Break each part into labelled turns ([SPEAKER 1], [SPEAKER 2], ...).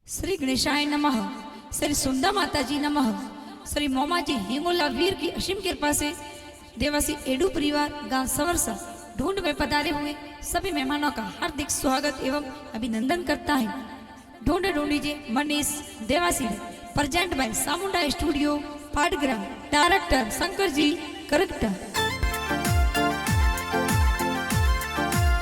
[SPEAKER 1] श्री गणेशाय नमः। श्री सुंदर माता जी नमः। श्री मोमाजी हिंगोला वीर की असीम कृपा से देवासी एडू परिवार गांव सवरसा ढूंढ में पधारे हुए सभी मेहमानों का हार्दिक स्वागत एवं अभिनंदन करता है। ढूंढ ढूंढीजिए Manish Dewasi present by Samunda studio Patgram. Director Shankar ji Karkata.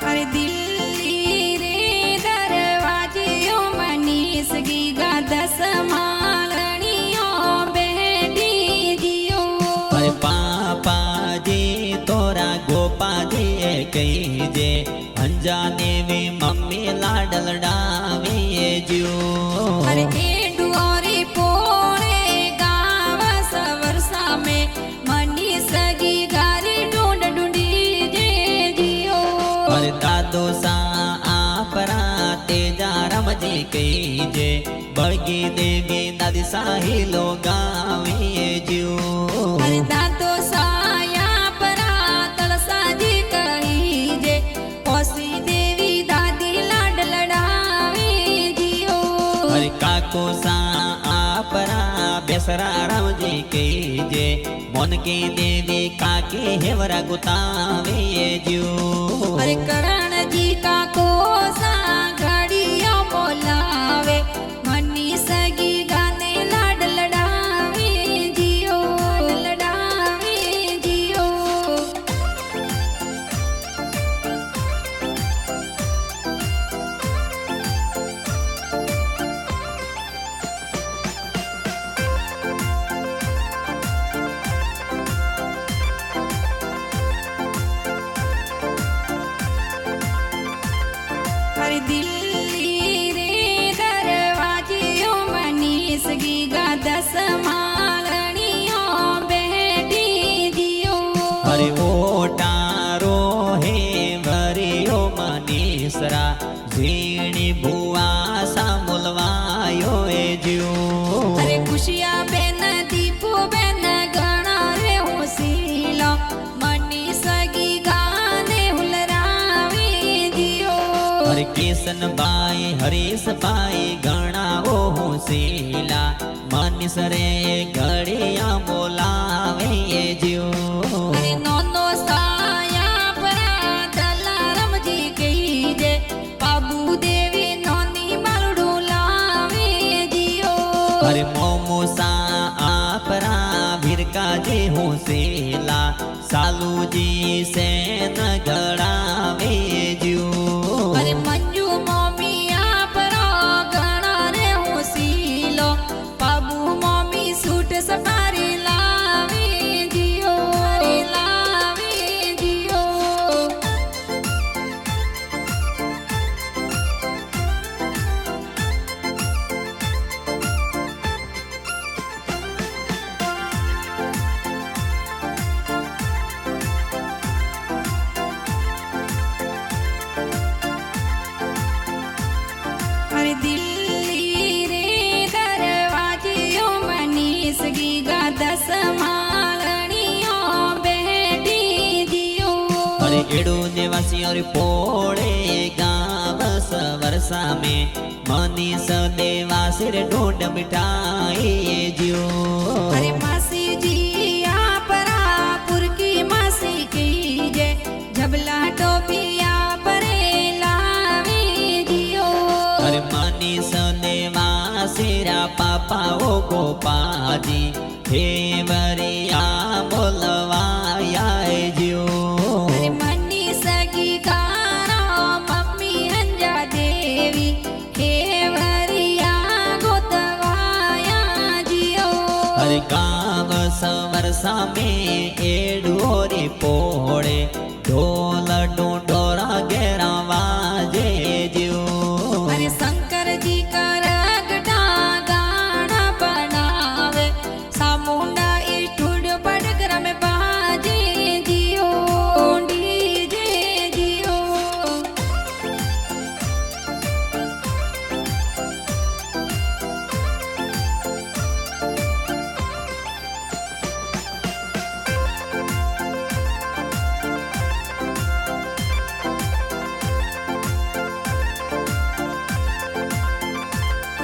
[SPEAKER 1] अरे दिल्ली रे दरवाजियो मनीष गीगा दस मालनियो बेटी जियो।
[SPEAKER 2] अरे पापा जी तोरा गोपा जी कही जे अंजाने में मम्मी लाडल डावे जियो।
[SPEAKER 1] अरे एडू औरी पोरे गाँव सवरसा में मनीष गीगा रे ढूंढ ढूंढी जे जियो।
[SPEAKER 2] अरे दादो सा आपरा तेजा रम जी कही जे बड़गी देवी दादी साहिलो गावे जियो।
[SPEAKER 1] अरे दादो साया परा तलसा जी कही जे पौसी देवी दादी लाड लड़ावे जियो।
[SPEAKER 2] अरे काको सा आपरा बेसरा राम जी कही जे मन के देवी काके हेवरा गुतावे जियो।
[SPEAKER 1] अरे करण जी का कोसा घड़िया बोलावे मनीष गी गाने लाड लड़ावे जियो लड़ावे जियो। अरे दिल्ली रे दरवाजियो मनीष गीगा दस मालनियो बेटी जियो।
[SPEAKER 2] अरे ओटारो हे भरियो मनीसरा झीणी भुआ सा मुलवायो ए जियो।
[SPEAKER 1] अरे खुशिया बेन दीपू बेन गणा रे होसीलो मनीष गीगा ने हुलरावे जियो।
[SPEAKER 2] अरे किशन बाई हरीश बाई गणा ओ होसीला मनीस रे घड़िया बोलावे ए जियो।
[SPEAKER 1] अरे नोनो साया परा दलारम जी कही जे बाबू देवी नोनी मालडू लावे जियो।
[SPEAKER 2] अरे मोमो सा आपरा भिरका जे होसेला सालू जी से न गड़ावे जियो।
[SPEAKER 1] अरे मंजू मोमिया परा गणा रे होसीलो बाबू मोमी सूट सफारी लावे जियो लावे जियो। अरे दिल्ली रे दरवाजियो मनीष गीगा दस मालनियो बेटी जियो।
[SPEAKER 2] अरे एडो देवासी और पोड़े गाँव सवरसा में मनीष देवासी रे ढूंढ मिठाई जियो।
[SPEAKER 1] अरे मासी जी आपरा पुरकी मासी की जे झबला टोपिया परे लावे जियो।
[SPEAKER 2] अरे मनीष देवासीरा पापा ओ गोपाजी हे बरिया बोलवाया जियो।
[SPEAKER 1] अरे मनीष की गाना मम्मी हंजा देवी हे वरिया गोतवाया जियो।
[SPEAKER 2] अरे गाँव सवरसा में एडोरे पोड़े